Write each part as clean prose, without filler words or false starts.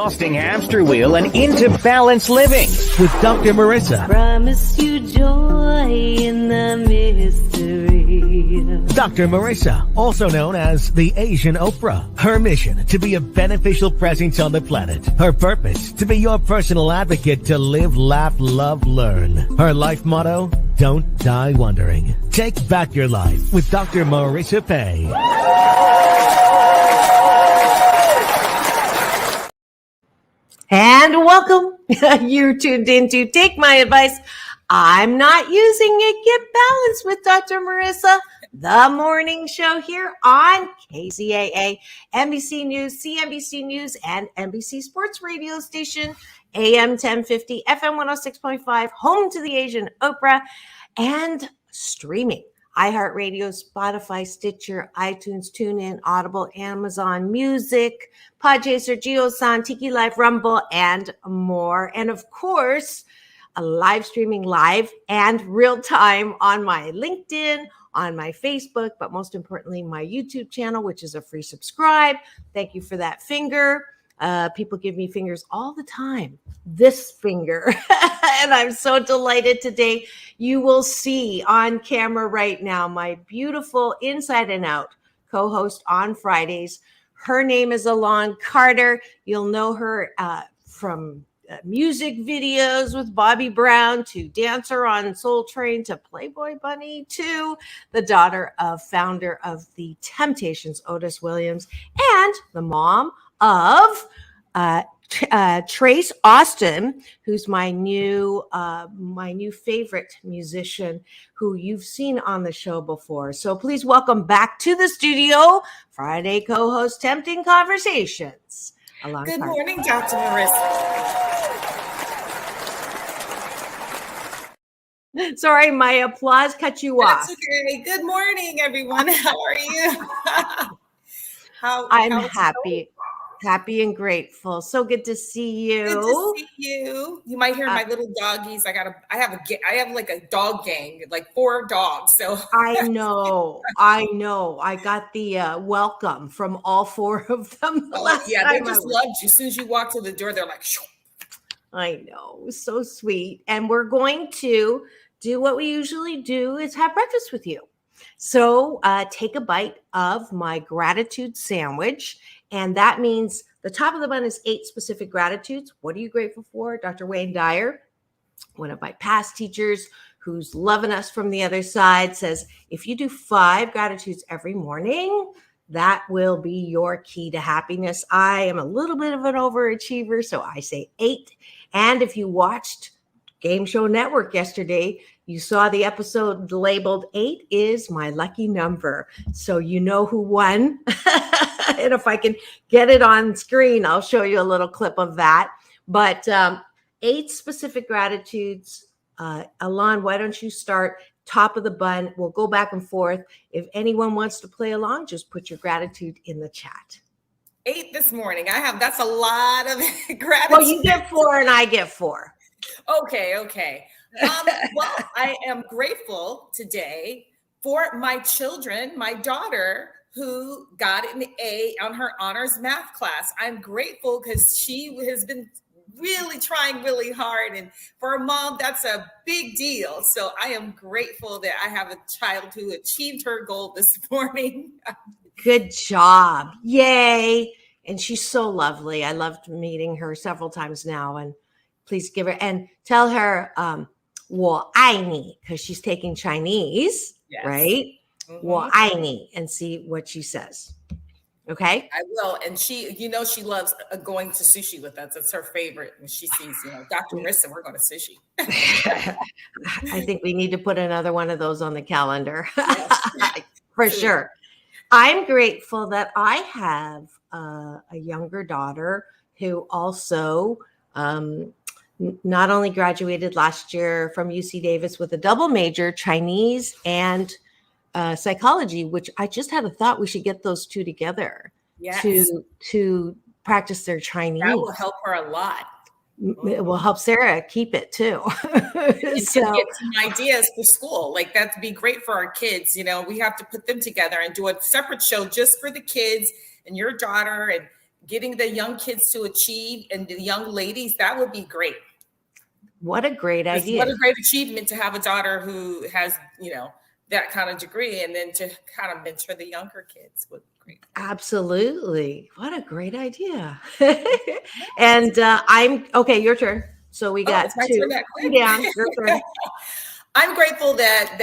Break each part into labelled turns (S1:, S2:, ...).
S1: Exhausting hamster wheel and into balanced living with Dr. Marissa.
S2: Promise you joy in the mystery.
S1: Dr. Marissa, also known as the Asian Oprah. Her mission, to be a beneficial presence on the planet. Her purpose, to be your personal advocate to live, laugh, love, learn. Her life motto, don't die wondering. Take back your life with Dr. Marissa Pay.
S2: And welcome. You're tuned in to Take My Advice. I'm not using it. Get balanced with Dr. Marissa, the morning show here on KCAA, NBC News, CNBC News, and NBC Sports Radio Station, AM 1050, FM 106.5, home to the Asian Oprah, and streaming. iHeartRadio, Spotify, Stitcher, iTunes, TuneIn, Audible, Amazon Music, Podchaser, JioSaavn, Tiki Live, Rumble, and more. And of course, a live streaming live and real time on my LinkedIn, on my Facebook, but most importantly, my YouTube channel, which is a free subscribe. Thank you for that finger. People give me fingers all the time. This finger. And I'm so delighted today. You will see on camera right now my beautiful Inside and Out co-host on Fridays. Her name is Elan Carter. You'll know her from music videos with Bobbi Brown to Dancer on Soul Train to Playboy Bunny to the daughter of founder of the Temptations, Otis Williams, and the mom of Trace Austin, who's my new favorite musician who you've seen on the show before. So please welcome back to the studio, Friday Co-Host Tempting Conversations.
S3: Good morning, Dr. Marissa.
S2: Sorry, my applause cut you off.
S3: That's okay. Good morning, everyone. How are you?
S2: I'm happy. Happy and grateful. So good to see you.
S3: Good to see you. You might hear my little doggies. I have like a dog gang, like 4 dogs. So
S2: I know. I got the welcome from all 4 of them.
S3: They just loved you. As soon as you walk to the door, they're like, shoo.
S2: I know. So sweet. And we're going to do what we usually do, is have breakfast with you. So take a bite of my gratitude sandwich. And that means the top of the bun is 8 specific gratitudes. What are you grateful for? Dr. Wayne Dyer, one of my past teachers who's loving us from the other side, says, if you do 5 gratitudes every morning, that will be your key to happiness. I am a little bit of an overachiever, so I say 8. And if you watched Game Show Network yesterday, you saw the episode labeled 8 is my lucky number. So you know who won. And if I can get it on screen, I'll show you a little clip of that. But 8 specific gratitudes. Elan, why don't you start top of the bun? We'll go back and forth. If anyone wants to play along, just put your gratitude in the chat.
S3: 8 this morning. That's a lot of gratitude.
S2: Well, you get 4 and I get 4.
S3: Okay. Well, I am grateful today for my children, my daughter, who got an A on her honors math class. I'm grateful because she has been really trying really hard. And for a mom, that's a big deal. So I am grateful that I have a child who achieved her goal this morning.
S2: Good job. Yay. And she's so lovely. I loved meeting her several times now. And please give her and tell her, 我爱你, because she's taking Chinese, yes. Right? 我爱你, and see what she says. Okay?
S3: I will. And she loves going to sushi with us. It's her favorite. And she sees, Dr. Marissa, we're going to sushi.
S2: I think we need to put another one of those on the calendar. For sure. I'm grateful that I have a younger daughter who also not only graduated last year from UC Davis with a double major, Chinese and psychology, which I just had a thought we should get those 2 together. Yes. to practice their Chinese.
S3: That will help her a lot.
S2: It will help Sarah keep it too.
S3: So get some ideas for school. Like that'd be great for our kids. We have to put them together and do a separate show just for the kids and your daughter and getting the young kids to achieve and the young ladies, that would be great.
S2: What a great idea.
S3: What a great achievement to have a daughter who has, that kind of degree, and then to kind of mentor the younger kids would be great.
S2: Absolutely. What a great idea. And your turn. So we got two down. Your turn.
S3: I'm grateful that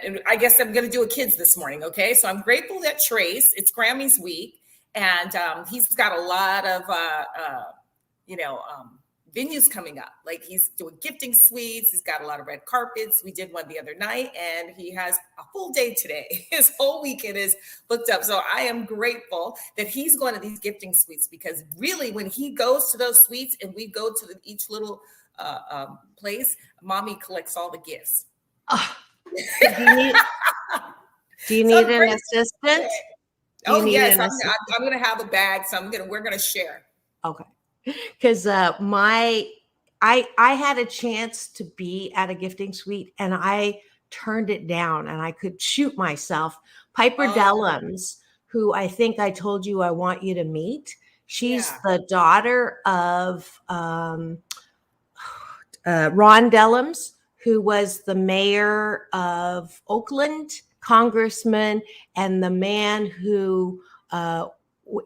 S3: and I guess I'm going to do a kids this morning. Okay. So I'm grateful that Trace, it's Grammys week, and he's got a lot of, venues coming up. Like he's doing gifting suites. He's got a lot of red carpets. We did one the other night, and he has a full day today. His whole weekend is booked up. So I am grateful that he's going to these gifting suites, because really when he goes to those suites and we go to each little place, mommy collects all the gifts.
S2: Oh, do you need an assistant?
S3: Oh yes, I'm going to have a bag, so we're going to share.
S2: Okay. Because I had a chance to be at a gifting suite, and I turned it down, and I could shoot myself. Piper Dellums, who I think I told you I want you to meet. She's the daughter of Ron Dellums, who was the mayor of Oakland, congressman, and the man who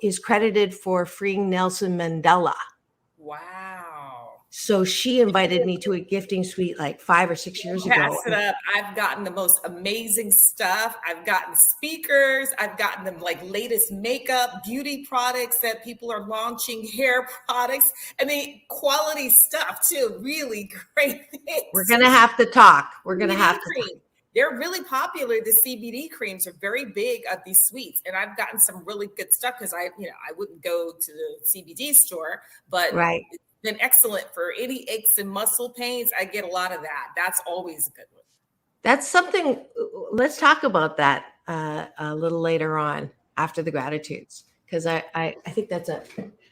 S2: is credited for freeing Nelson Mandela.
S3: Wow.
S2: So she invited me to a gifting suite like 5 or 6 years ago.
S3: Pass it up. I've gotten the most amazing stuff. I've gotten speakers. I've gotten them like latest makeup, beauty products that people are launching, hair products. I mean, quality stuff too. Really great things.
S2: We're going to have to talk. We're going to have to talk.
S3: They're really popular. The CBD creams are very big at these suites, and I've gotten some really good stuff because I wouldn't go to the CBD store, but it's been excellent for any aches and muscle pains. I get a lot of that. That's always a good one. That's
S2: something. Let's talk about that a little later on after the gratitudes, because I think that's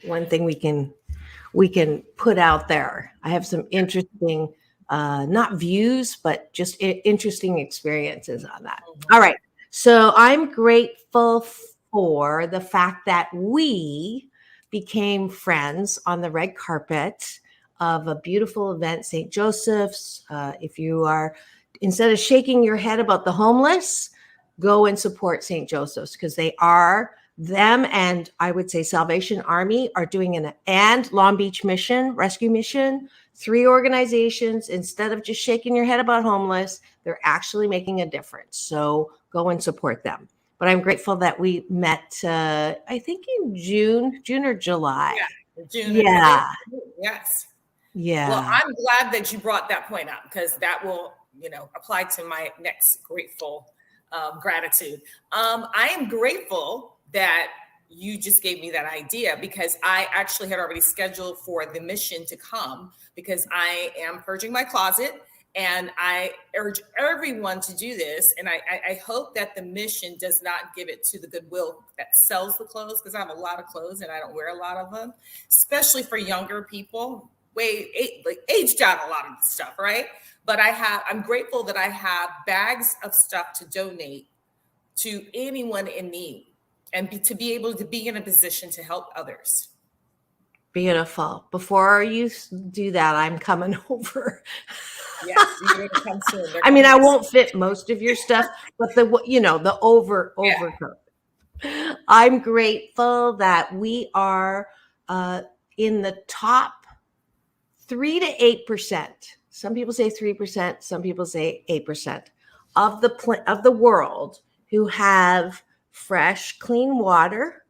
S2: one thing we can put out there. I have some interesting. Not views, but just interesting experiences on that. All right. So I'm grateful for the fact that we became friends on the red carpet of a beautiful event, St. Joseph's. If you are, instead of shaking your head about the homeless, go and support St. Joseph's, because them and I would say Salvation Army are doing and Long Beach Rescue Mission, 3 organizations. Instead of just shaking your head about homeless, they're actually making a difference. So go and support them. But I'm grateful that we met, I think in June or July.
S3: Yeah, June.
S2: Yeah.
S3: Yes.
S2: Yeah.
S3: Well, I'm glad that you brought that point up, because that will, apply to my next grateful gratitude. I am grateful that you just gave me that idea, because I actually had already scheduled for the mission to come, because I am purging my closet, and I urge everyone to do this. And I hope that the mission does not give it to the Goodwill that sells the clothes, because I have a lot of clothes and I don't wear a lot of them, especially for younger people, aged out a lot of stuff, right? But I'm grateful that I have bags of stuff to donate to anyone in need, and to be able to be in a position to help others.
S2: Beautiful. Before you do that, I'm coming over.
S3: Yes, you're going to come soon.
S2: I mean, I won't fit most of your stuff, but the overcoat. I'm grateful that we are in the top 3 to 8%. Some people say 3%. Some people say 8% of the world who have fresh, clean water,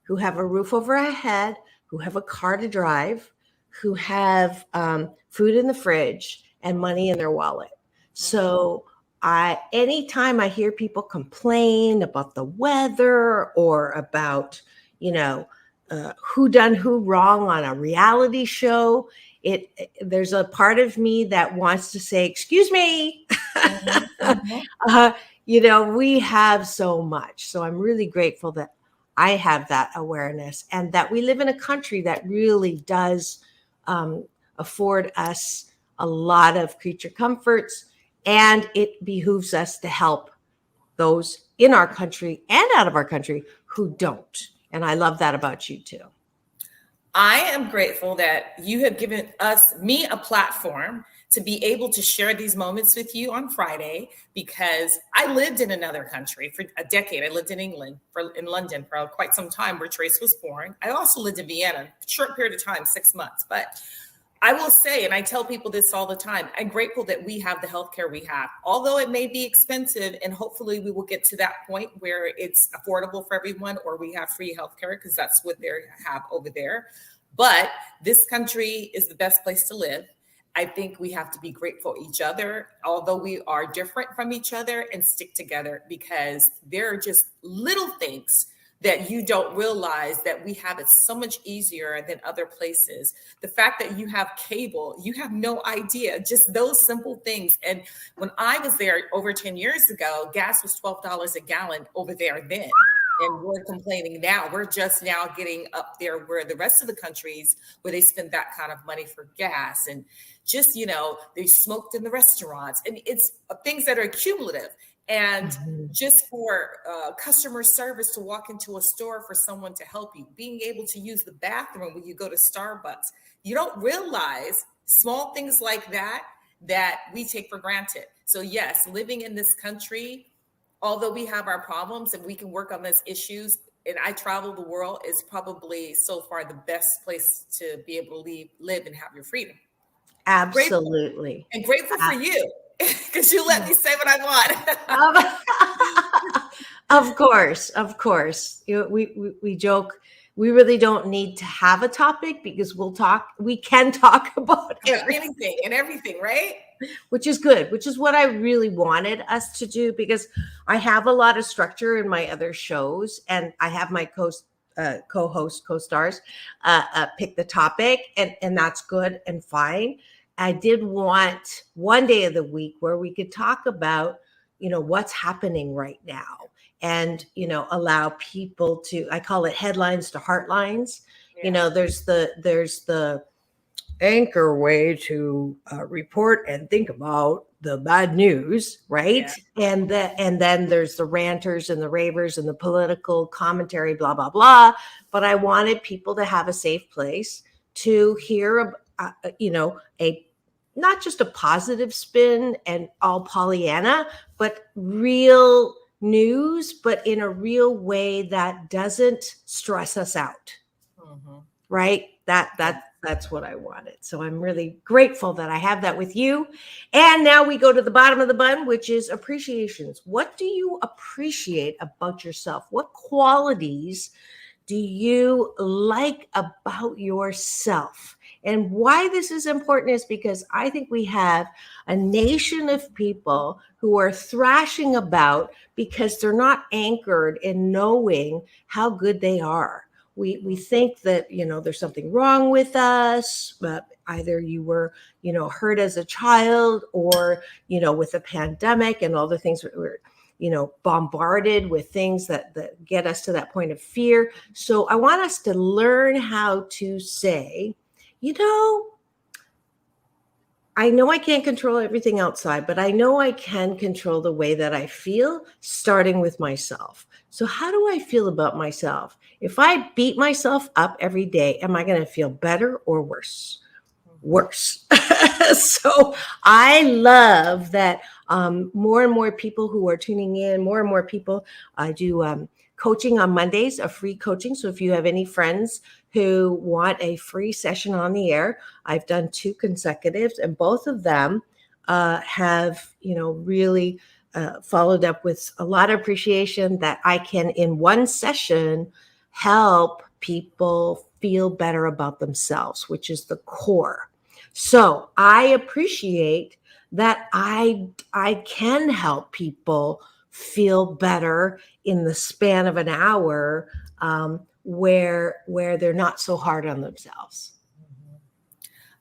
S2: who have a roof over our head, who have a car to drive, who have food in the fridge and money in their wallet. So anytime I hear people complain about the weather or about, who done who wrong on a reality show, there's a part of me that wants to say, excuse me. We have so much. So I'm really grateful that I have that awareness, and that we live in a country that really does afford us a lot of creature comforts, and it behooves us to help those in our country and out of our country who don't. And I love that about you too.
S3: I am grateful that you have given me a platform to be able to share these moments with you on Friday, because I lived in another country for a decade. I lived in England, in London for quite some time, where Trace was born. I also lived in Vienna, a short period of time, 6 months. But I will say, and I tell people this all the time, I'm grateful that we have the healthcare we have, although it may be expensive, and hopefully we will get to that point where it's affordable for everyone, or we have free healthcare, because that's what they have over there. But this country is the best place to live. I think we have to be grateful for each other, although we are different from each other, and stick together, because there are just little things that you don't realize that we have it so much easier than other places. The fact that you have cable, you have no idea, just those simple things. And when I was there over 10 years ago, gas was $12 a gallon over there then. And we're complaining now. We're just now getting up there where the rest of the countries, where they spend that kind of money for gas, and just, they smoked in the restaurants, and it's things that are cumulative. And just for customer service, to walk into a store for someone to help you, being able to use the bathroom when you go to Starbucks, you don't realize small things like that we take for granted. So yes, living in this country, although we have our problems and we can work on those issues, and I travel the world, is probably so far the best place to be able to live and have your freedom.
S2: Absolutely.
S3: Grateful for you, because you let me say what I
S2: want. Of course. We joke. We really don't need to have a topic, because we can talk about
S3: anything and everything, right?
S2: Which is good, which is what I really wanted us to do, because I have a lot of structure in my other shows, and I have my co-host, co-stars pick the topic, and that's good and fine. I did want one day of the week where we could talk about, what's happening right now, and, allow people to, I call it headlines to heartlines. Yeah. There's the anchor way to report and think about the bad news, right? Yeah. And then there's the ranters and the ravers and the political commentary, blah, blah, blah. But I wanted people to have a safe place to hear, a not just a positive spin and all Pollyanna, but real news, but in a real way that doesn't stress us out. Mm-hmm. Right? That's what I wanted. So I'm really grateful that I have that with you. And now we go to the bottom of the bun, which is appreciations. What do you appreciate about yourself? What qualities do you like about yourself? And why this is important is because I think we have a nation of people who are thrashing about because they're not anchored in knowing how good they are. We think that, there's something wrong with us, but either you were, hurt as a child, or, with the pandemic and all the things that we're, bombarded with things that get us to that point of fear. So I want us to learn how to say, I know I can't control everything outside, but I know I can control the way that I feel, starting with myself. So how do I feel about myself? If I beat myself up every day, am I going to feel better or worse? Worse. So I love that more and more people who are tuning in, more and more people, I do coaching on Mondays, a free coaching. So if you have any friends who want a free session on the air, I've done 2 consecutives, and both of them have, really followed up with a lot of appreciation that I can, in one session, help people feel better about themselves, which is the core. So I appreciate that I can help people feel better in the span of an hour, where they're not so hard on themselves.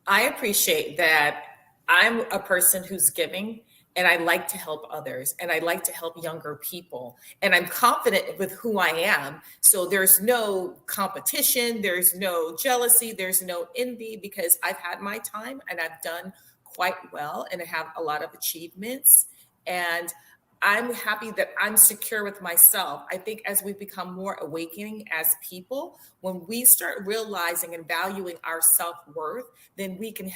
S3: I appreciate that I'm a person who's giving, and I like to help others, and I like to help younger people, and I'm confident with who I am. So there's no competition, there's no jealousy, there's no envy, because I've had my time and I've done quite well, and I have a lot of achievements. And I'm happy that I'm secure with myself. I think as we become more awakening as people, when we start realizing and valuing our self-worth, then we could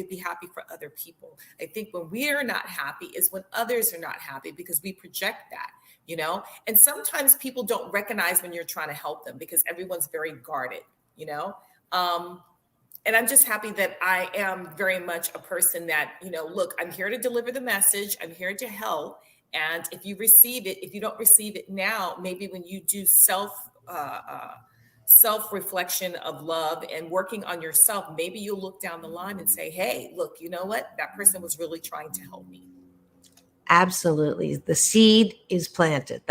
S3: be happy for other people. I think when we are not happy is when others are not happy because we project that, you know? And sometimes people don't recognize when you're trying to help them because everyone's very guarded, you know? And I'm just happy that I am very much a person that, you know, look, I'm here to deliver the message. I'm here to help. And if you receive it, if you don't receive it now, maybe when you do self-reflection of love and working on yourself, maybe you'll look down the line and say, hey, look, you know what? That person was really trying to help me.
S2: Absolutely. The seed is planted.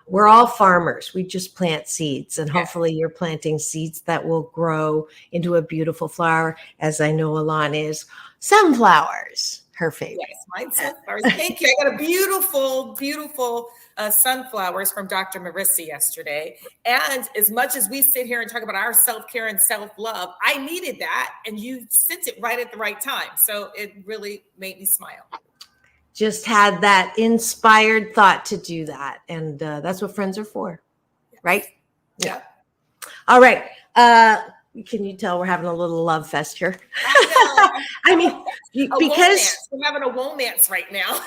S2: We're all farmers. We just plant seeds, and hopefully you're planting seeds that will grow into a beautiful flower, as I know Elan is. Sunflowers, her favorite.
S3: Yes, mine's sunflowers. Thank you. I got a beautiful, beautiful sunflowers from Dr. Marissa yesterday. And as much as we sit here and talk about our self-care and self-love, I needed that, and you sent it right at the right time. So it really made me smile.
S2: Just had that inspired thought to do that. And that's what friends are for, right?
S3: Yeah.
S2: All right. Can you tell we're having a little love fest here? I mean, because
S3: we're having a romance right now.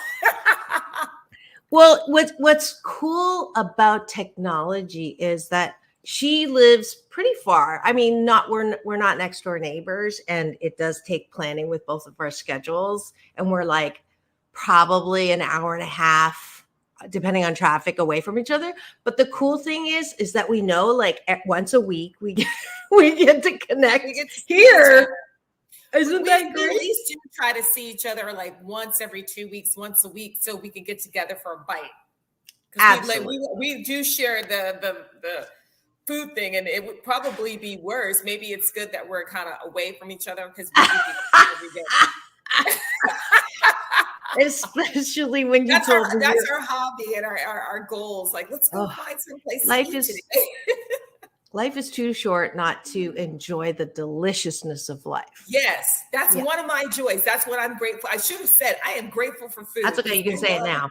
S2: Well, what's cool about technology is that she lives pretty far. I mean, we're not next door neighbors, and it does take planning with both of our schedules. And we're like probably an hour and a half, depending on traffic, away from each other. But the cool thing is that we know, like, once a week we get to connect here. Isn't that great?
S3: We at least do try to see each other like once every 2 weeks, once a week, so we can get together for a bite.
S2: Absolutely.
S3: We do share the food thing, and it would probably be worse. Maybe it's good that we're kind of away from each other because we do every day.
S2: Especially when you
S3: that's our hobby and our goals. Like, let's go find some place to eat today.
S2: Life is too short not to enjoy the deliciousness of life.
S3: Yes, that's one of my joys. That's what I'm grateful. I should have said I am grateful for food.
S2: That's okay. You can say it now.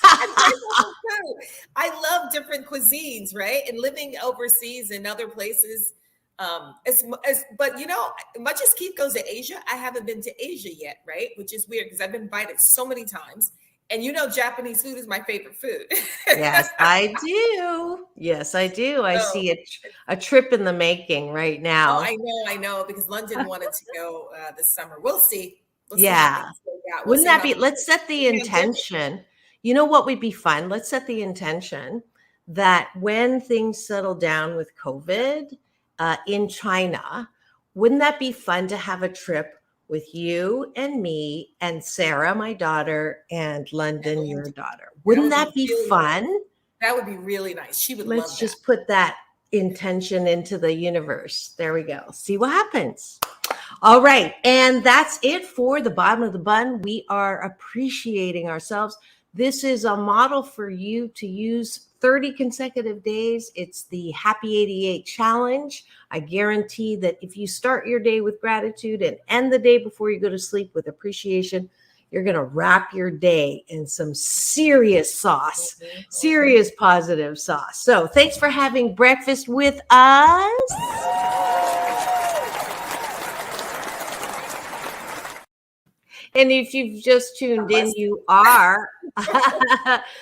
S3: I'm grateful for food. I love different cuisines, right? And living overseas in other places. But you know, much as Keith goes to Asia, I haven't been to Asia yet, right? Which is weird because I've been invited so many times. And you know, Japanese food is my favorite food.
S2: Yes, I do. Yes, I do. I see a trip in the making right now.
S3: Oh, I know, because London wanted to go this summer. We'll see.
S2: Wouldn't that be? Let's set the intention. You know what would be fun? Let's set the intention that when things settle down with COVID in China, wouldn't that be fun to have a trip with you and me and Sarah, my daughter, and London, your daughter? Wouldn't that be fun?
S3: That would be really nice. She would love that.
S2: Let's just put that intention into the universe. There we go. See what happens. All right. And that's it for the bottom of the bun. We are appreciating ourselves. This is a model for you to use 30 consecutive days. It's the Happy 88 Challenge. I guarantee that if you start your day with gratitude and end the day before you go to sleep with appreciation, you're going to wrap your day in some serious sauce, serious positive sauce. So thanks for having breakfast with us. And if you've just tuned in, you are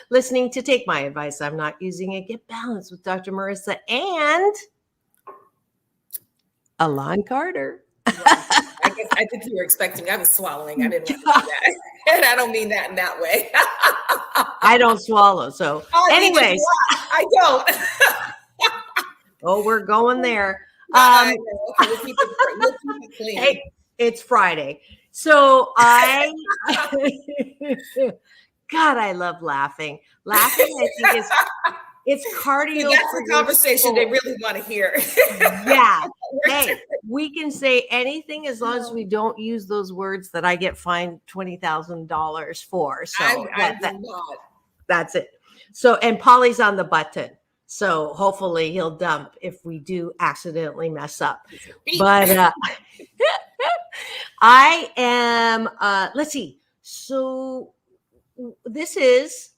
S2: listening to Take My Advice. I'm Not Using It. Get Balanced with Dr. Marissa and Elan Carter.
S3: I think you were expecting. I was swallowing. I didn't want to do that. And I don't mean that in that way.
S2: I don't swallow. So anyways.
S3: I don't.
S2: Oh, we're going there.
S3: We'll keep it clean.
S2: Hey, it's Friday. So God, I love laughing. Laughing, I think, it's cardio.
S3: That's the conversation they really want to hear.
S2: Yeah. Hey, we can say anything as long as we don't use those words that I get fined $20,000 for. So that's it. So, and Polly's on the button. So hopefully he'll dump if we do accidentally mess up. But I am, let's see. So this is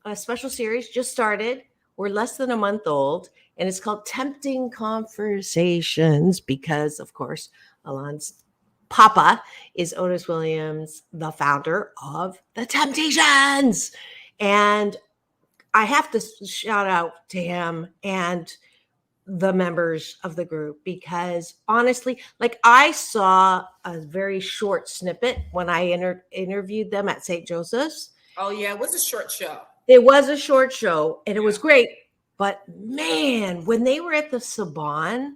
S2: a special series just started. We're less than a month old, and it's called Tempting Conversations because, of course, Elan's papa is Otis Williams, the founder of The Temptations. And I have to shout out to him and the members of the group because honestly, like I saw a very short snippet when I interviewed them at St. Joseph's.
S3: Oh, yeah, it was a short show.
S2: It was a short show and it was great. But man, when they were at the Saban,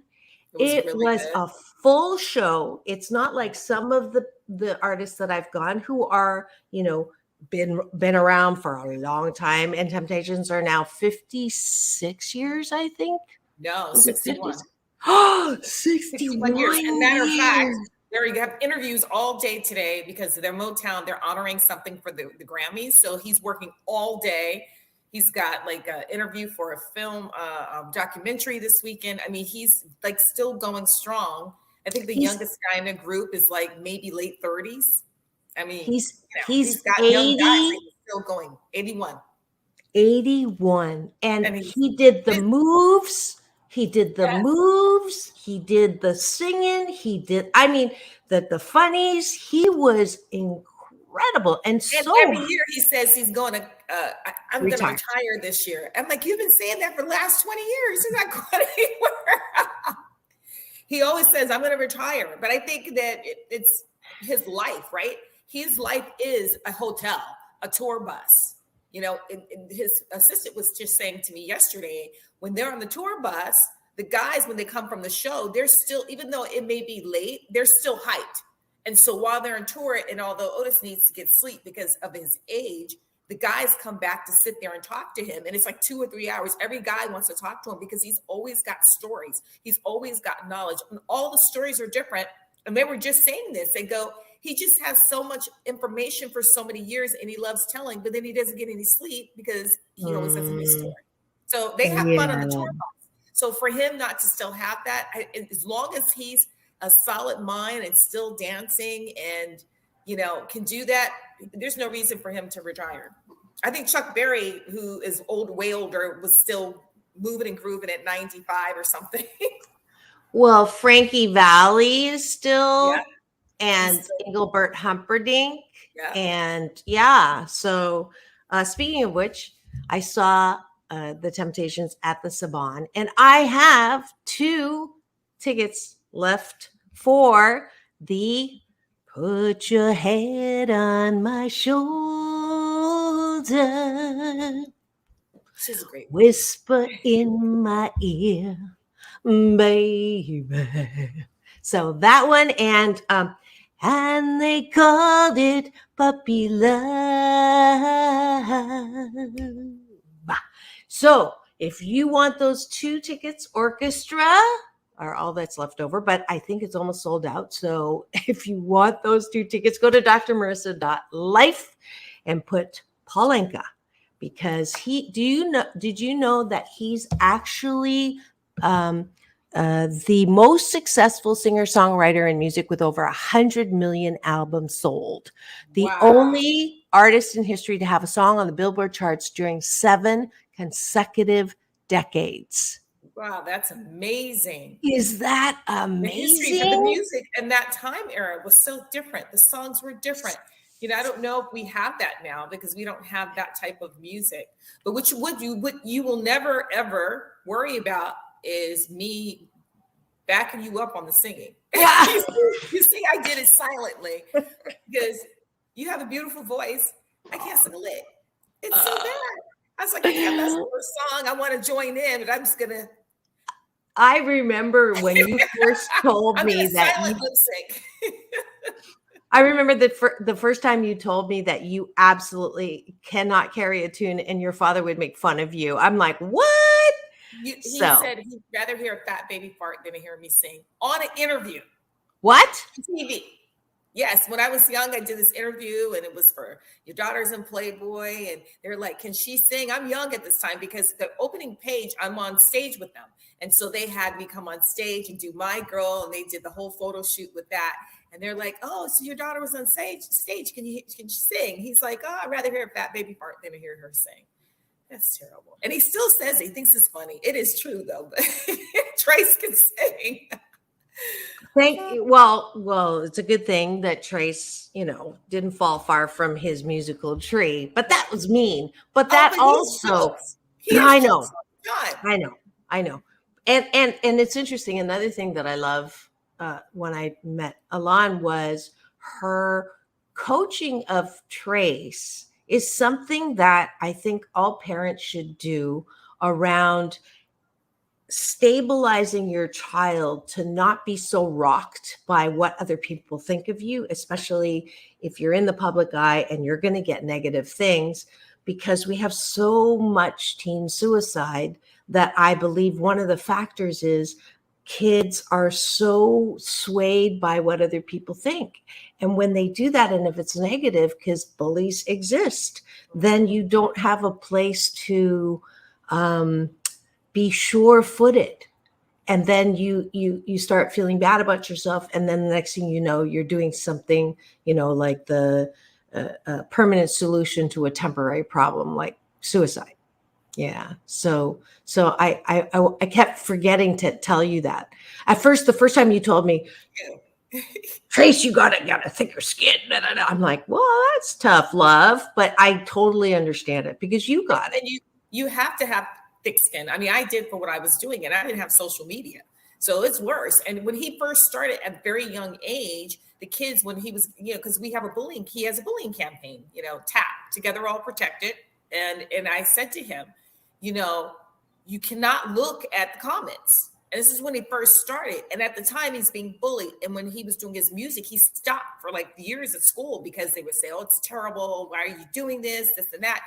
S2: it was a full show. It's not like some of the artists that I've gone who are, been around for a long time, and Temptations are now 56 years, I think.
S3: No, 61.
S2: Oh, 61 years.
S3: As a matter of fact, they have interviews all day today because they're Motown. They're honoring something for the Grammys. So he's working all day. He's got like an interview for a film, documentary this weekend. I mean, he's like still going strong. I think the youngest guy in the group is like maybe late 30s. I mean, he's got 80, young guys and he's still going. 81.
S2: 81. And he did the moves. He did the moves. He did the singing. He did, the funnies. He was incredible. And so
S3: every year he says he's going to, I'm going to retire this year. I'm like, you've been saying that for the last 20 years. He's not going anywhere. He always says, I'm going to retire. But I think that it's his life, right? His life is a hotel, a tour bus. And his assistant was just saying to me yesterday, when they're on the tour bus, the guys, when they come from the show, they're still, even though it may be late, they're still hyped. And so while they're on tour, and although Otis needs to get sleep because of his age, the guys come back to sit there and talk to him. And it's like 2 or 3 hours. Every guy wants to talk to him because he's always got stories. He's always got knowledge. And all the stories are different. And they were just saying this. They go, he just has so much information for so many years and he loves telling, but then he doesn't get any sleep because he always has a new story. So they have fun on the tour bus. So for him not to still have that, as long as he's a solid mind and still dancing and, can do that, there's no reason for him to retire. I think Chuck Berry, who is way older, was still moving and grooving at 95 or something.
S2: Well, Frankie Valli is still, and Engelbert Humperdinck. Yeah. And so speaking of which, I saw the Temptations at the Saban, and I have 2 tickets left for the Put Your Head on My Shoulder.
S3: This is a great one.
S2: Whisper in my ear, baby. So that one, and they called it Puppy Love. So if you want those 2 tickets, orchestra are all that's left over, but I think it's almost sold out. So if you want those 2 tickets, go to drmarissa.life and put Paulenka, because did you know that he's actually the most successful singer-songwriter in music with over 100 million albums sold. The only artist in history to have a song on the Billboard charts during 7 consecutive decades.
S3: Wow, that's amazing.
S2: Is that amazing?
S3: The music and that time era was so different. The songs were different. I don't know if we have that now because we don't have that type of music. But what you will never, ever worry about is me backing you up on the singing. You see, I did it silently because you have a beautiful voice. I can't sing a lick. It's so bad. I was like, yeah, that's the first song. I want to join in, but I'm just going to.
S2: I remember when you first told me that.
S3: Silent lip sync.
S2: I remember the first time you told me that you absolutely cannot carry a tune and your father would make fun of you. I'm like, what?
S3: He said he'd rather hear a fat baby fart than to hear me sing on an interview.
S2: What?
S3: TV. Yes, when I was young, I did this interview and it was for your daughter's in Playboy. And they're like, can she sing? I'm young at this time because the opening page, I'm on stage with them. And so they had me come on stage and do My Girl. And they did the whole photo shoot with that. And they're like, oh, so your daughter was on stage. Can you sing? He's like, oh, I'd rather hear a fat baby fart than to hear her sing. That's terrible. And he still says he thinks it's funny. It is true, though. But Trace can sing.
S2: Well, it's a good thing that Trace, didn't fall far from his musical tree, but that was mean. But that also, I know. And it's interesting. Another thing that I love when I met Elan was her coaching of Trace is something that I think all parents should do around stabilizing your child to not be so rocked by what other people think of you, especially if you're in the public eye and you're going to get negative things, because we have so much teen suicide that I believe one of the factors is kids are so swayed by what other people think. And when they do that, and if it's negative, because bullies exist, then you don't have a place to be sure-footed, and then you start feeling bad about yourself, and then the next thing you know, you're doing something, like the permanent solution to a temporary problem, like suicide. Yeah. So I kept forgetting to tell you that. At first, the first time you told me, Trace, you gotta thicker skin. I'm like, well, that's tough, love, but I totally understand it because you got it.
S3: And you have to have thick skin. I mean, I did for what I was doing, and I didn't have social media. So it's worse. And when he first started at a very young age, the kids, when he was, because he has a bullying campaign, TAP, Together All Protected. And I said to him, you cannot look at the comments. And this is when he first started. And at the time he's being bullied. And when he was doing his music, he stopped for like years at school because they would say, oh, it's terrible. Why are you doing this and that?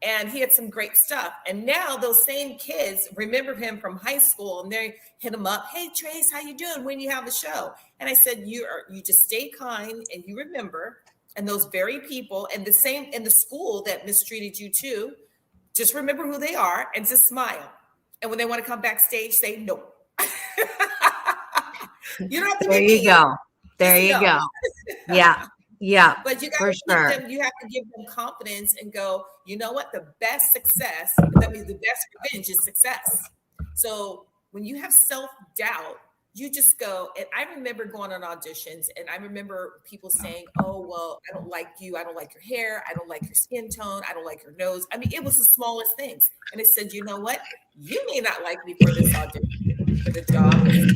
S3: And he had some great stuff. And now those same kids remember him from high school, and they hit him up. Hey, Trace, how you doing when you have a show? And I said, you just stay kind and you remember. And those very people, and the same in the school that mistreated you too, just remember who they are and just smile. And when they want to come backstage, say no. You don't have to
S2: there you go. There you go. Yeah. Yeah,
S3: but you got to them. You have to give them confidence and go, you know what? The best success, that means the best revenge is success. So when you have self-doubt, you just go. And I remember going on auditions, and I remember people saying, oh, well, I don't like you. I don't like your hair. I don't like your skin tone. I don't like your nose. I mean, it was the smallest things. And it said, you know what? You may not like me for this audition, for the job. This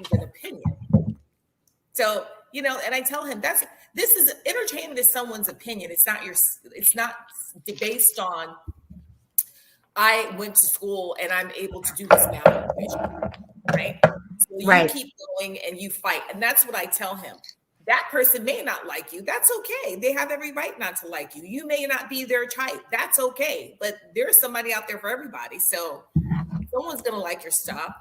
S3: is an opinion. So, and I tell him this is entertainment is someone's opinion. It's not based on I went to school and I'm able to do this now, right? So you keep going and you fight. And that's what I tell him. That person may not like you. That's okay. They have every right not to like you. You may not be their type. That's okay. But there's somebody out there for everybody. So someone's going to like your stuff.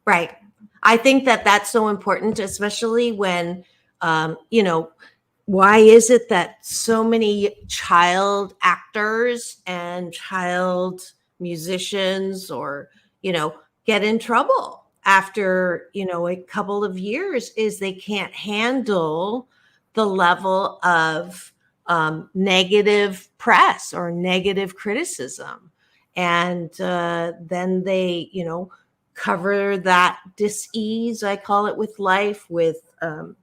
S2: Right. I think that that's so important, especially when, why is it that so many child actors and child musicians or, get in trouble after, a couple of years is they can't handle the level of negative press or negative criticism. And then they, cover that dis-ease, I call it, with life, with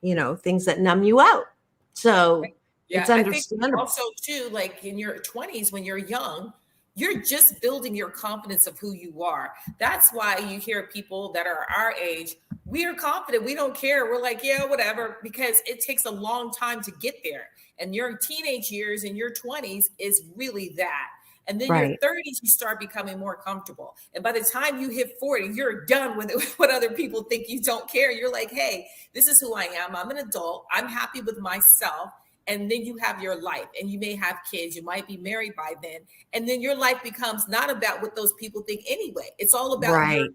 S2: things that numb you out. So it's understandable.
S3: I think also too, like in your 20s, when you're young, you're just building your confidence of who you are. That's why you hear people that are our age, we are confident, we don't care, we're like, yeah, whatever, because it takes a long time to get there. And your teenage years in your 20s is really that. And then your 30s, you start becoming more comfortable. And by the time you hit 40, you're done with what other people think. You don't care. You're like, hey, this is who I am. I'm an adult. I'm happy with myself. And then you have your life, and you may have kids. You might be married by then. And then your life becomes not about what those people think anyway. It's all about your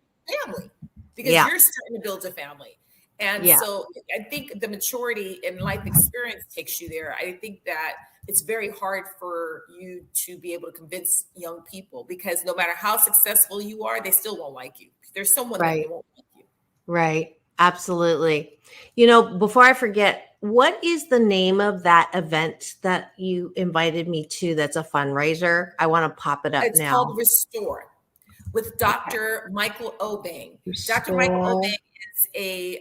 S3: family, because you're starting to build a family. And so I think the maturity and life experience takes you there. I think that it's very hard for you to be able to convince young people, because no matter how successful you are, they still won't like you. There's someone that won't like you.
S2: Right. Absolutely. Before I forget, what is the name of that event that you invited me to that's a fundraiser? I want to pop it up
S3: It's
S2: now.
S3: It's called Restore with Dr. Michael Obeng. Dr. Michael Obeng is a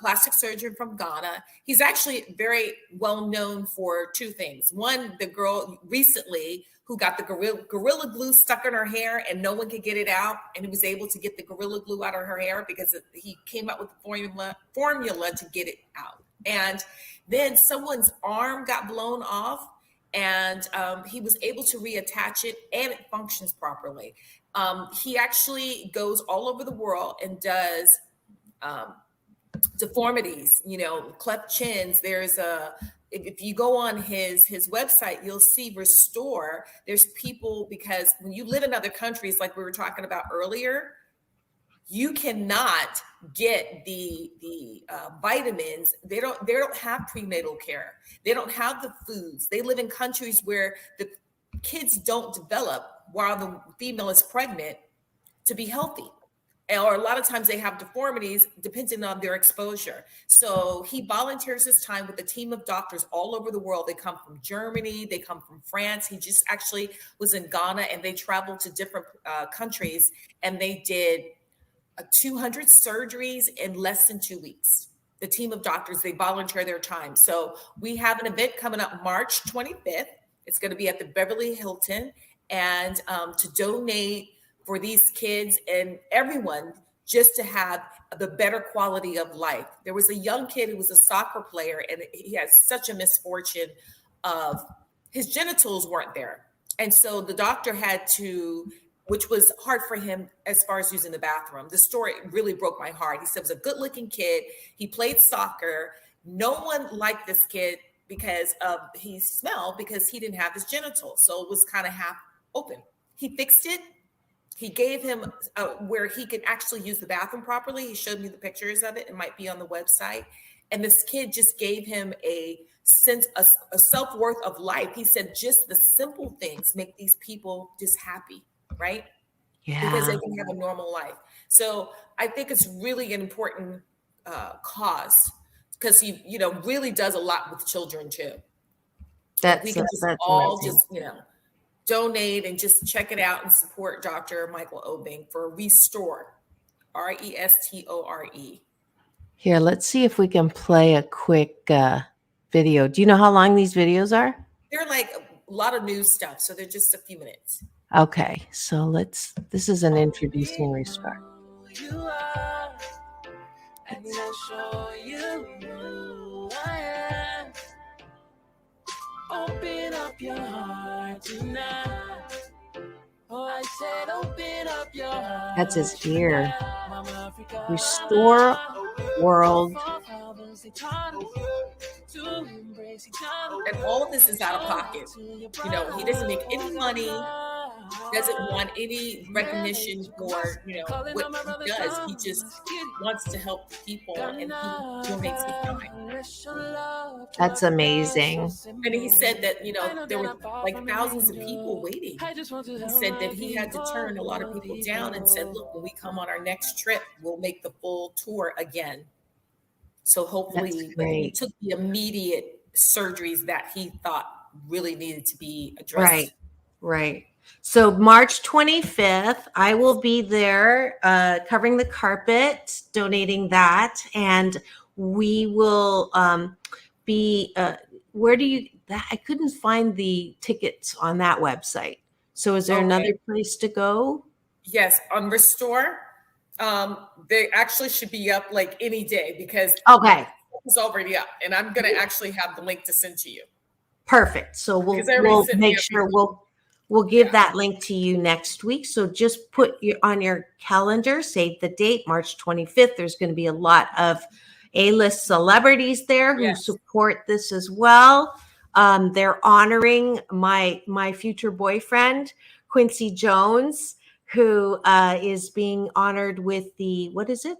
S3: plastic surgeon from Ghana. He's actually very well known for two things. One, the girl recently who got the gorilla glue stuck in her hair and no one could get it out, and he was able to get the gorilla glue out of her hair because he came up with the formula to get it out. And then someone's arm got blown off, and he was able to reattach it, and it functions properly. He actually goes all over the world and does deformities, cleft chins. If you go on his website, you'll see Restore. There's people, because when you live in other countries, like we were talking about earlier, you cannot get the vitamins. They don't have prenatal care. They don't have the foods. They live in countries where the kids don't develop while the female is pregnant to be healthy. Or a lot of times they have deformities depending on their exposure. So he volunteers his time with a team of doctors all over the world. They come from Germany, they come from France. He just actually was in Ghana, and they traveled to different countries, and they did 200 surgeries in less than 2 weeks. The team of doctors, they volunteer their time. So we have an event coming up March 25th. It's going to be at the Beverly Hilton, and to donate for these kids and everyone, just to have the better quality of life. There was a young kid who was a soccer player, and he had such a misfortune of his genitals weren't there. And so the doctor had to, which was hard for him as far as using the bathroom. The story really broke my heart. He said it was a good looking kid. He played soccer. No one liked this kid because he smelled, because he didn't have his genitals. So it was kind of half open. He fixed it. He gave him where he could actually use the bathroom properly. He showed me the pictures of it. It might be on the website. And this kid just gave him a sense, a self-worth of life. He said just the simple things make these people just happy, right? Yeah. Because they can have a normal life. So I think it's really an important cause, because he, really does a lot with children too. We can all amazing. Donate and just check it out and support Dr. Michael Obeng for Restore, Restore.
S2: Here, let's see if we can play a quick video. Do you know how long these videos are?
S3: They're like a lot of news stuff, so they're just a few minutes.
S2: Okay, so this is an introducing Restore. You are, and I'll show you who I am. Open up your heart tonight. Oh, I said open up your heart. That's his ear. Restore world.
S3: And all of this is out of pocket. He doesn't make any money, doesn't want any recognition for, what he does. He just wants to help people, and he donates his time.
S2: That's amazing.
S3: And he said that, there were like thousands of people waiting. He said that he had to turn a lot of people down and said, look, when we come on our next trip, we'll make the full tour again. So hopefully he took the immediate surgeries that he thought really needed to be addressed.
S2: Right. So March 25th, I will be there covering the carpet, donating that. And we will be, I couldn't find the tickets on that website. So is there another place to go?
S3: Yes, on Restore. They actually should be up like any day, because it's already up, and I'm going to actually have the link to send to you.
S2: Perfect. So we'll make sure we'll give that link to you next week. So just put on your calendar, save the date, March 25th. There's going to be a lot of A-list celebrities there who support this as well. They're honoring my future boyfriend, Quincy Jones, who is being honored with the, what is it?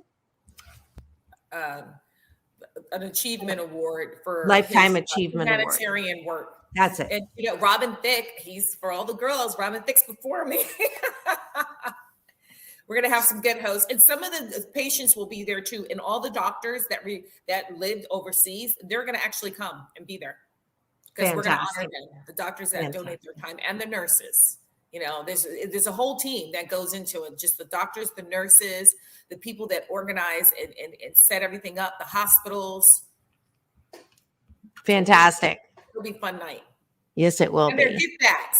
S3: an achievement award for
S2: Lifetime
S3: his
S2: Achievement Award.
S3: humanitarian work.
S2: That's it.
S3: And Robin Thicke, he's for all the girls. Robin Thicke's before me. We're gonna have some good hosts, and some of the patients will be there too. And all the doctors that lived overseas, they're gonna actually come and be there because we're gonna honor them. The doctors that donate their time and the nurses. There's a whole team that goes into it. Just the doctors, the nurses, the people that organize and set everything up, the hospitals.
S2: Fantastic.
S3: It'll be a fun night.
S2: Yes, it will
S3: and
S2: be.
S3: Their gift bags.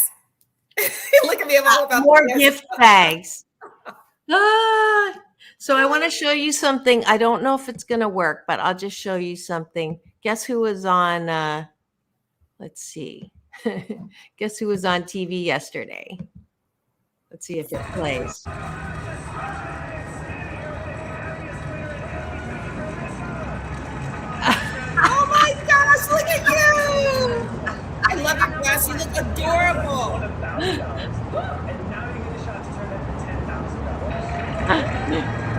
S3: Look at me, I'm all about
S2: more gift bags. So I want to show you something. I don't know if it's going to work, but I'll just show you something. Guess who was on, let's see. Guess who was on TV yesterday? Let's see if it plays.
S3: Oh my gosh, look at you! I love your glass. You look adorable.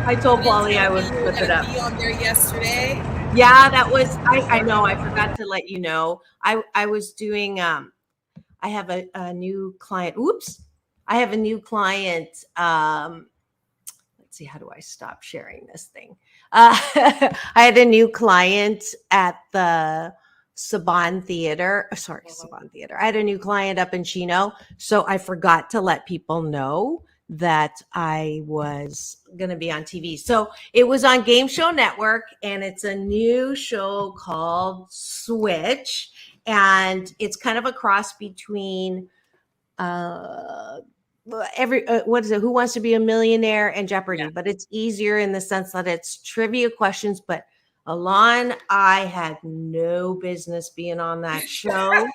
S2: I told Polly I would flip it up.
S3: Be on there yesterday.
S2: Yeah, that was. I know. I forgot to let you know. I was doing. I have a new client. Oops. I have a new client. Let's see. How do I stop sharing this thing? I had a new client at the Saban Theater. Sorry, Saban Theater. I had a new client up in Chino, so I forgot to let people know that I was going to be on TV. So it was on Game Show Network, and it's a new show called Switch, and it's kind of a cross between what is it? Who Wants to Be a Millionaire and Jeopardy, yeah. But it's easier in the sense that it's trivia questions. But Elan, I had no business being on that show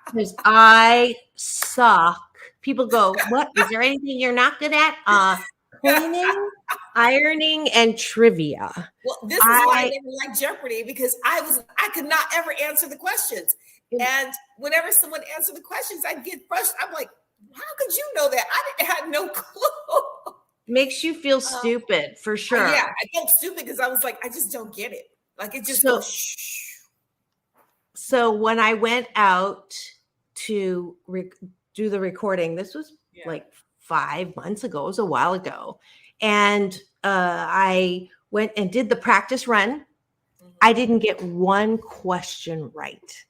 S2: because I suck. People go, what? Is there anything you're not good at? Cleaning, ironing, and trivia.
S3: Well, this is why I didn't like Jeopardy, because I could not ever answer the questions. And whenever someone answered the questions, I'd get frustrated. I'm like, how could you know that? I had no clue.
S2: Makes you feel stupid, for sure.
S3: Yeah, I felt stupid because I was like, I just don't get it. Like, it just goes shh.
S2: So when I went out to do the recording, this was like 5 months ago. It was a while ago. And I went and did the practice run. I didn't get one question right.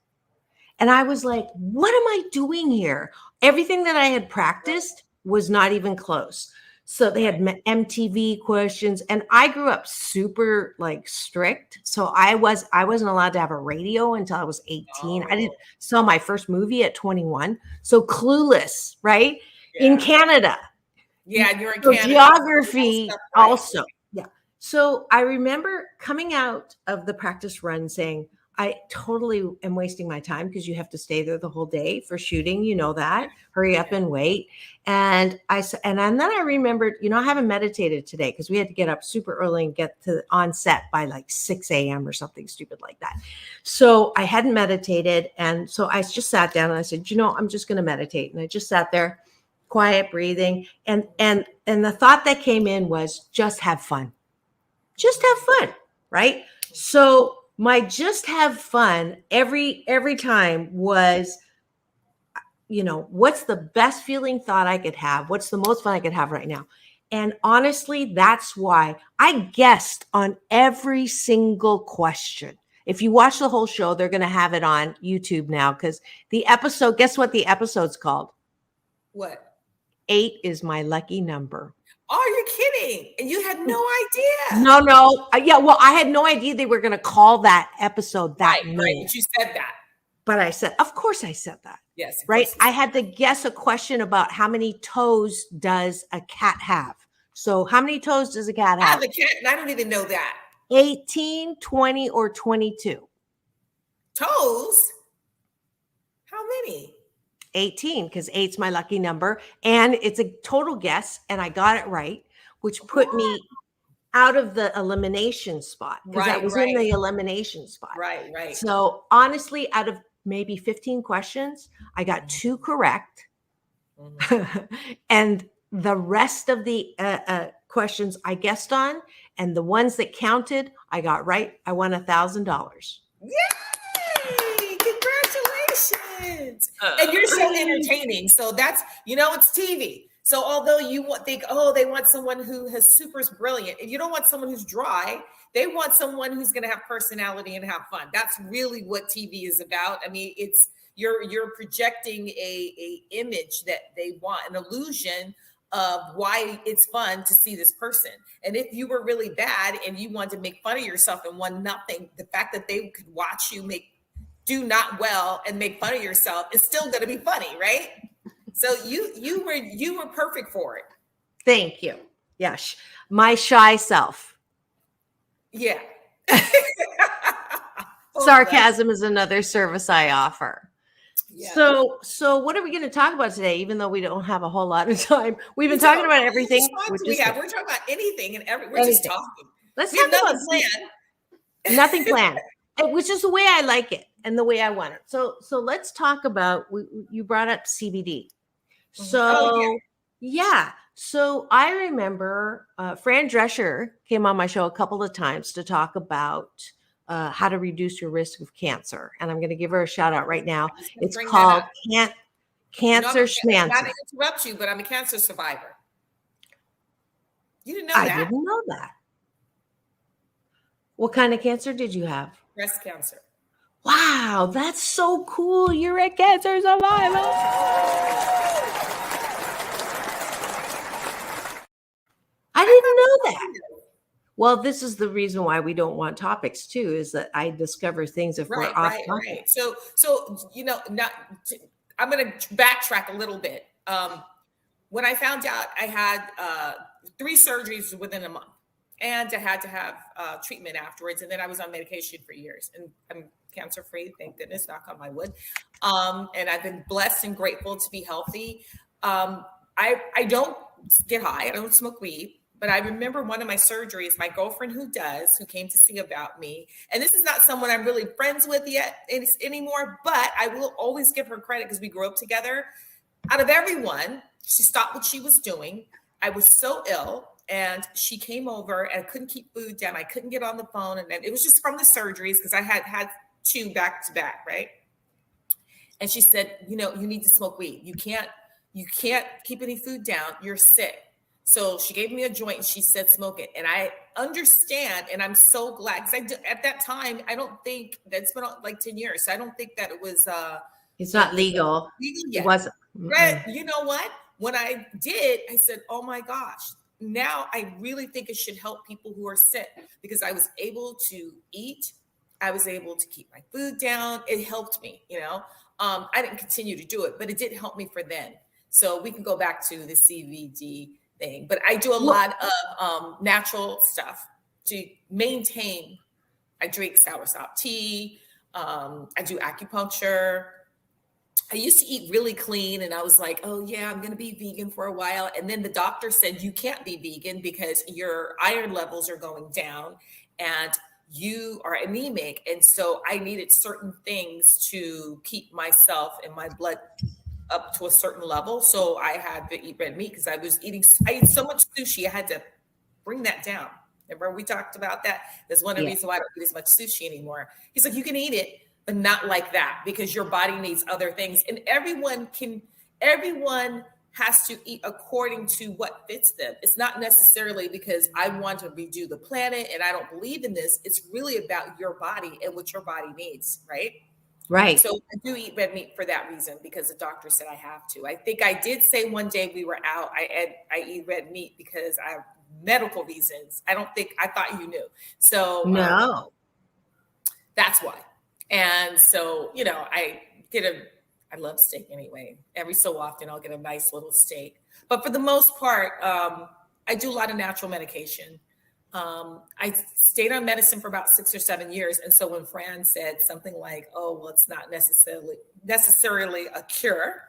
S2: And I was like, what am I doing here? Everything that I had practiced was not even close. So they had MTV questions, and I grew up super strict. So I wasn't allowed to have a radio until I was 18. I saw my first movie at 21. So clueless, right? Yeah. In Canada.
S3: Yeah, you're in
S2: so
S3: Canada.
S2: Geography also. Yeah. So I remember coming out of the practice run saying, I totally am wasting my time because you have to stay there the whole day for shooting. You know that. Hurry up and wait. And then I remembered, I haven't meditated today because we had to get up super early and get on set by like 6 a.m. or something stupid like that. So I hadn't meditated. And so I just sat down and I said, I'm just going to meditate. And I just sat there, quiet breathing. And the thought that came in was just have fun. Just have fun. Right. So my just have fun every time was, what's the best feeling thought I could have? What's the most fun I could have right now? And honestly, that's why I guessed on every single question. If you watch the whole show, they're going to have it on YouTube now because the episode, guess what the episode's called?
S3: What?
S2: 8 is my lucky number.
S3: Oh, you're kidding. And you had no idea.
S2: No. Yeah, well, I had no idea they were going to call that episode that name.
S3: Right, but you said that.
S2: But I said, of course I said that.
S3: Yes.
S2: Right? I had to guess a question about how many toes does a cat have. So how many toes does a cat have?
S3: I have a cat, and I don't even know that.
S2: 18, 20, or 22.
S3: Toes? How many?
S2: 18, because 8's my lucky number. And it's a total guess. And I got it right, which put me out of the elimination spot. Because I was in the elimination spot.
S3: Right.
S2: So honestly, out of maybe 15 questions, I got 2 correct. Mm-hmm. And the rest of the questions I guessed on. And the ones that counted, I got right. I won $1,000.
S3: Yay! Congratulations! And you're so entertaining. So that's, it's TV. So although you think, they want someone who has super brilliant, and you don't want someone who's dry. They want someone who's going to have personality and have fun. That's really what TV is about. I mean, it's you're projecting a image that they want, an illusion of why it's fun to see this person. And if you were really bad and you wanted to make fun of yourself and won nothing, the fact that they could watch you do not well and make fun of yourself is still going to be funny, right? So you were perfect for it.
S2: Thank you. Yes, my shy self.
S3: Yeah.
S2: Sarcasm is another service I offer.
S3: Yeah.
S2: So what are we going to talk about today? Even though we don't have a whole lot of time, we've been talking about everything.
S3: We're talking about anything and we're just talking.
S2: Let's talk about nothing planned, which is the way I like it and the way I want it. So let's talk about. You brought up CBD. So yeah. So I remember Fran Drescher came on my show a couple of times to talk about how to reduce your risk of cancer. And I'm going to give her a shout out right now. It's called Cancer Schmancer.
S3: I'm not to interrupt you, but I'm a cancer survivor. You didn't know that?
S2: I didn't know that. What kind of cancer did you have?
S3: Breast cancer.
S2: Wow, that's so cool. You're a cancer survivor. I didn't know that. Well, this is the reason why we don't want topics too, is that I discover things if we're off topic.
S3: Right. So I'm going to backtrack a little bit. When I found out I had 3 surgeries within a month, and I had to have treatment afterwards, and then I was on medication for years, and I'm cancer free, thank goodness, knock on my wood. And I've been blessed and grateful to be healthy. I don't get high, I don't smoke weed. But I remember one of my surgeries, my girlfriend who came to see about me. And this is not someone I'm really friends with yet anymore, but I will always give her credit because we grew up together. Out of everyone, she stopped what she was doing. I was so ill and she came over and I couldn't keep food down. I couldn't get on the phone. And it was just from the surgeries because I had 2 back to back, right? And she said, you need to smoke weed. You can't keep any food down. You're sick. So she gave me a joint and she said, smoke it. And I understand. And I'm so glad because at that time, I don't think that's been like 10 years. So I don't think that it was,
S2: it's not legal.
S3: Yet.
S2: It wasn't.
S3: Right. You know what? When I did, I said, oh my gosh, now I really think it should help people who are sick because I was able to eat. I was able to keep my food down. It helped me, I didn't continue to do it, but it did help me for then. So we can go back to the CBD thing, but I do a lot of natural stuff to maintain. I drink soursop tea. I do acupuncture. I used to eat really clean and I was like, oh yeah, I'm going to be vegan for a while. And then the doctor said, you can't be vegan because your iron levels are going down and you are anemic. And so I needed certain things to keep myself and my blood up to a certain level. So I had to eat red meat because I ate so much sushi. I had to bring that down. Remember we talked about that? That's one of the reasons why I don't eat as much sushi anymore. He's like, you can eat it, but not like that because your body needs other things. And everyone has to eat according to what fits them. It's not necessarily because I want to redo the planet and I don't believe in this. It's really about your body and what your body needs, right?
S2: Right.
S3: So I do eat red meat for that reason because the doctor said I have to. I think I did say one day we were out, I eat red meat because I have medical reasons. I thought you knew. So
S2: no,
S3: that's why. And so, I love steak anyway. Every so often I'll get a nice little steak. But for the most part, I do a lot of natural medication. I stayed on medicine for about 6 or 7 years. And so when Fran said something like, oh, well, it's not necessarily a cure,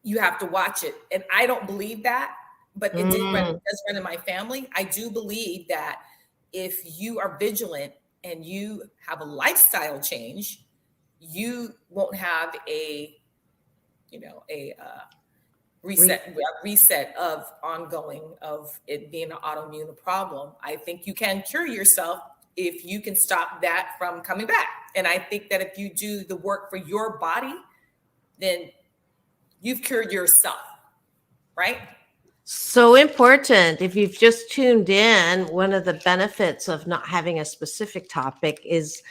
S3: you have to watch it. And I don't believe that, but it does run in my family. I do believe that if you are vigilant and you have a lifestyle change, you won't have a reset of ongoing of it being an autoimmune problem. I think you can cure yourself if you can stop that from coming back. And I think that if you do the work for your body, then you've cured yourself, right?
S2: So important. If you've just tuned in, one of the benefits of not having a specific topic is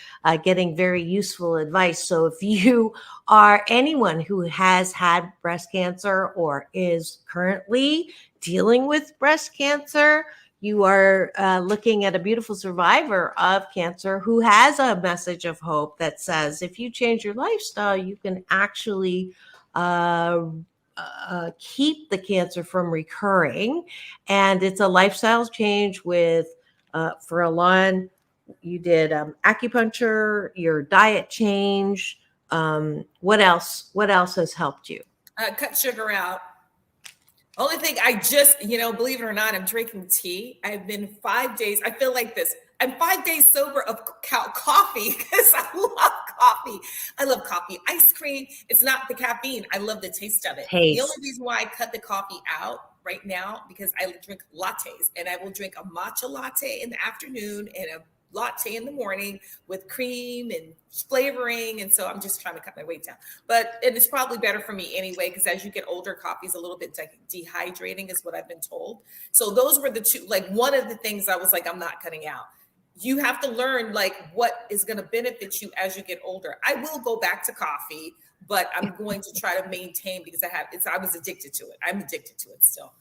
S2: getting very useful advice. So if you are anyone who has had breast cancer or is currently dealing with breast cancer, you are looking at a beautiful survivor of cancer who has a message of hope that says if you change your lifestyle, you can actually keep the cancer from recurring. And it's a lifestyle change with, for Elan, you did acupuncture, your diet change. What else? What else has helped you?
S3: Cut sugar out. Only thing I just, believe it or not, I'm drinking tea. I've been 5 days. I feel like this. I'm 5 days sober of coffee because I love coffee. I love coffee ice cream. It's not the caffeine. I love the taste of it. The only reason why I cut the coffee out right now, because I drink lattes, and I will drink a matcha latte in the afternoon and a latte in the morning with cream and flavoring. And so I'm just trying to cut my weight down. But it's probably better for me anyway, because as you get older, coffee is a little bit dehydrating is what I've been told. So those were the two, like one of the things I was like, I'm not cutting out. You have to learn like what is going to benefit you as you get older. I will go back to coffee, but I'm going to try to maintain because I was addicted to it. I'm addicted to it still.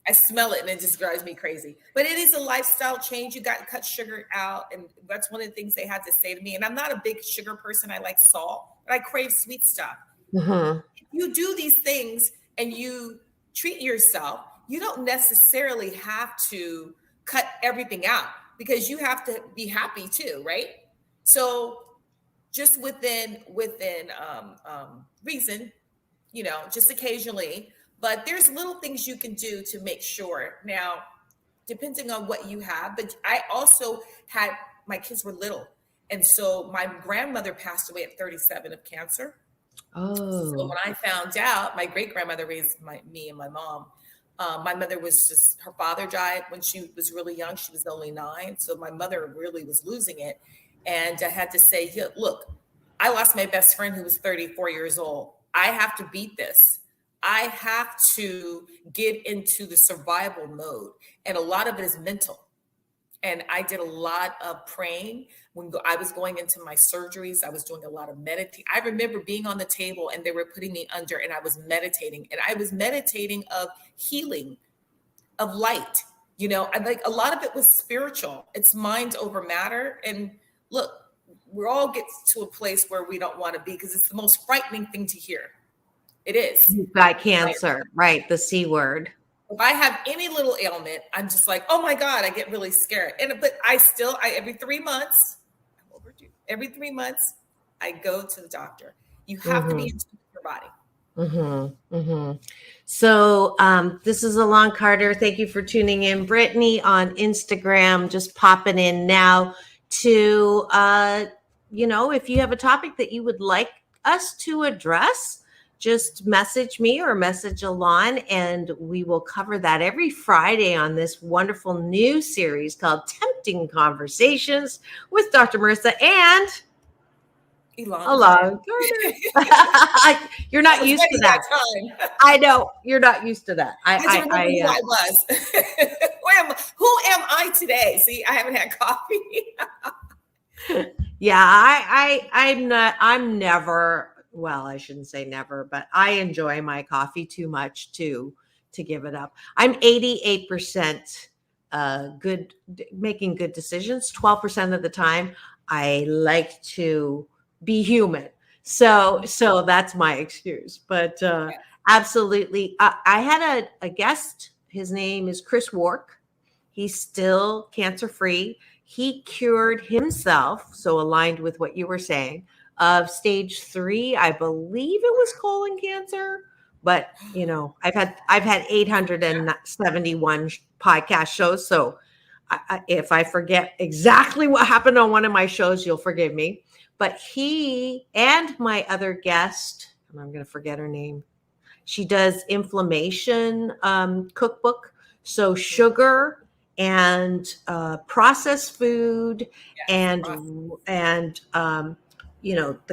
S3: I smell it and it just drives me crazy. But it is a lifestyle change. You got to cut sugar out. And that's one of the things they had to say to me. And I'm not a big sugar person. I like salt, but I crave sweet stuff.
S2: Mm-hmm.
S3: If you do these things and you treat yourself, you don't necessarily have to cut everything out because you have to be happy too, right? So just within reason, just occasionally. But there's little things you can do to make sure. Now, depending on what you have, but I also had, my kids were little. And so my grandmother passed away at 37 of cancer.
S2: Oh.
S3: So when I found out, my great-grandmother raised me and my mom. My mother her father died when she was really young. She was only 9. So my mother really was losing it. And I had to say, look, I lost my best friend who was 34 years old. I have to beat this. I have to get into the survival mode. And a lot of it is mental. And I did a lot of praying. When I was going into my surgeries, I was doing a lot of meditating. I remember being on the table and they were putting me under and I was meditating. And I was meditating of healing, of light. I like a lot of it was spiritual. It's mind over matter. And look, we all get to a place where we don't want to be because it's the most frightening thing to hear. It is.
S2: You've got cancer, right? The C word.
S3: If I have any little ailment, I'm just like, oh my God, I get really scared. But every 3 months, every 3 months, I go to the doctor. You have to be in tune with your body.
S2: Mm-hmm. Mm-hmm. So this is Elan Carter. Thank you for tuning in. Brittany on Instagram, just popping in now to, if you have a topic that you would like us to address, just message me or message Elan, and we will cover that every Friday on this wonderful new series called Tempting Conversations with Dr. Marissa and Elan Carter. You're not used to that. I know you're not used to that. I
S3: was. Who am I today? See, I haven't had coffee.
S2: Yeah, I'm never. Well, I shouldn't say never, but I enjoy my coffee too much to give it up. I'm 88% good, making good decisions. 12% of the time, I like to be human. So that's my excuse. But absolutely, I had a guest. His name is Chris Wark. He's still cancer-free. He cured himself, so aligned with what you were saying, of stage 3, I believe it was colon cancer, but I've had 871 podcast shows. So if I forget exactly what happened on one of my shows, you'll forgive me. But he and my other guest, and I'm going to forget her name. She does inflammation cookbook. So sugar and processed food and the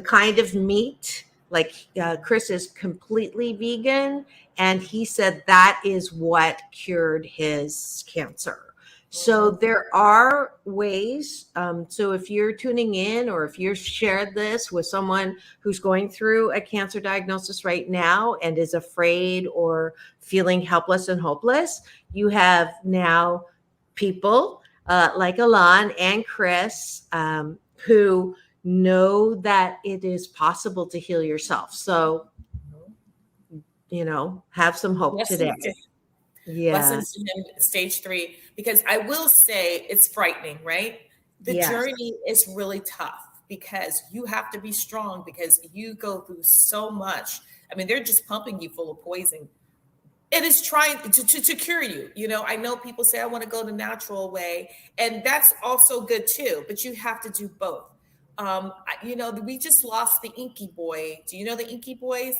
S2: kind of meat. Like Chris is completely vegan, and he said that is what cured his cancer. So there are ways. So if you're tuning in, or if you've shared this with someone who's going through a cancer diagnosis right now and is afraid or feeling helpless and hopeless, you have now people like Elan and Chris who know that it is possible to heal yourself. So, have some hope today.
S3: Lessons to him, stage 3, because I will say it's frightening, right? The journey is really tough because you have to be strong, because you go through so much. I mean, they're just pumping you full of poison. It is trying to cure you. I know people say, I want to go the natural way, and that's also good too, but you have to do both. We just lost the Inky Boy. Do you know the Inky Boys?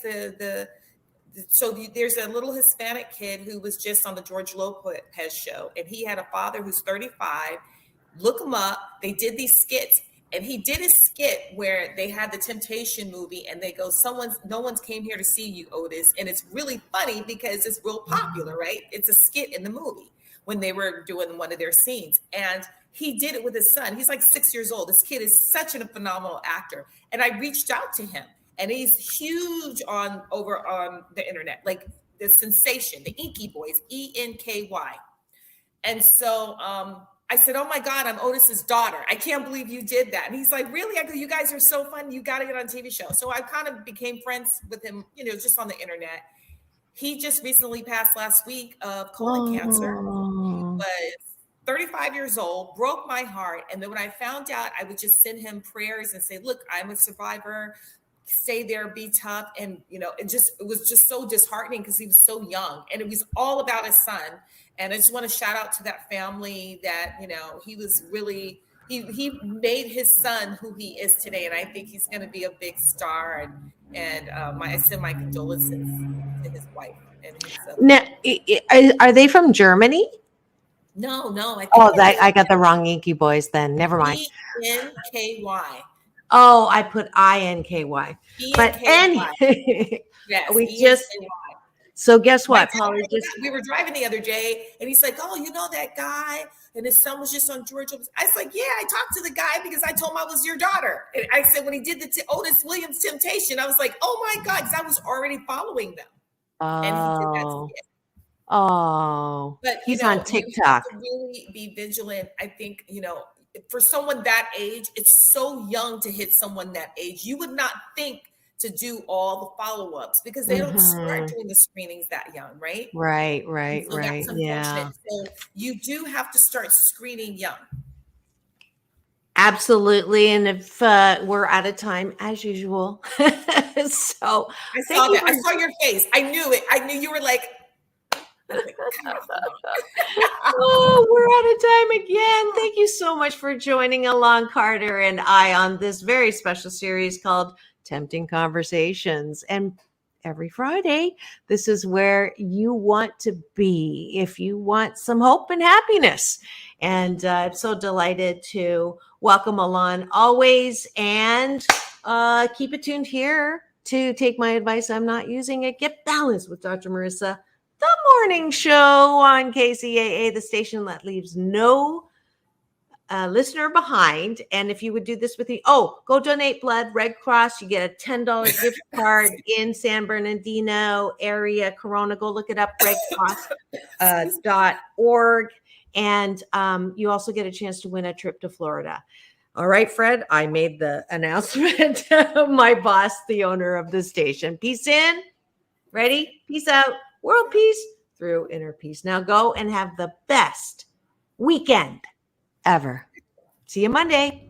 S3: So there's a little Hispanic kid who was just on the George Lopez show, and he had a father who's 35. Look him up. They did these skits, and he did a skit where they had the Temptation movie, and they go, no one's came here to see you, Otis. And it's really funny because it's real popular, right? It's a skit in the movie when they were doing one of their scenes. And he did it with his son. He's like 6 years old. This kid is such a phenomenal actor. And I reached out to him. And he's huge over on the internet, like the sensation, the Inky Boys, ENKY. And so I said, oh my God, I'm Otis's daughter. I can't believe you did that. And he's like, really? I go, you guys are so fun. You got to get on a TV show. So I kind of became friends with him, just on the internet. He just recently passed last week of colon cancer. He was 35 years old, broke my heart. And then when I found out, I would just send him prayers and say, look, I'm a survivor. Stay there, be tough. And, it was just so disheartening because he was so young, and it was all about his son. And I just want to shout out to that family that, he was really, he made his son who he is today. And I think he's going to be a big star. And I send my condolences to his wife. And
S2: now, are they from Germany?
S3: No.
S2: I got the wrong Inky Boys then. Never mind.
S3: ENKY.
S2: Oh, I put INKY. But anyway,
S3: yes,
S2: so guess what, Polly?
S3: We were driving the other day, and he's like, oh, that guy, and his son was just on George. I was like, yeah, I talked to the guy because I told him I was your daughter. And I said, when he did the Otis Williams Temptation, I was like, oh my God, because I was already following them. And he did that skit.
S2: Oh, but he's on TikTok.
S3: You have to really be vigilant. I think, for someone that age, it's so young to hit someone that age. You would not think to do all the follow-ups because they don't start doing the screenings that young, right?
S2: Right.
S3: So that's unfortunate. So you do have to start screening young.
S2: Absolutely. And if we're out of time, as usual. So
S3: I saw that. I saw your face. I knew it. I knew you were like,
S2: oh, we're out of time again. Thank you so much for joining Elan Carter and I on this very special series called Tempting Conversations. And every Friday, this is where you want to be if you want some hope and happiness. And I'm so delighted to welcome Elan always, and keep it tuned here to Take My Advice, I'm Not Using It. Get balanced with Dr. Marissa, the morning show on KCAA, the station that leaves no listener behind. And if you would do this with me, go donate blood, Red Cross. You get a $10 gift card in San Bernardino area, Corona. Go look it up, redcross.org. And you also get a chance to win a trip to Florida. All right, Fred, I made the announcement. My boss, the owner of the station. Peace in. Ready? Peace out. World peace through inner peace. Now go and have the best weekend ever. See you Monday.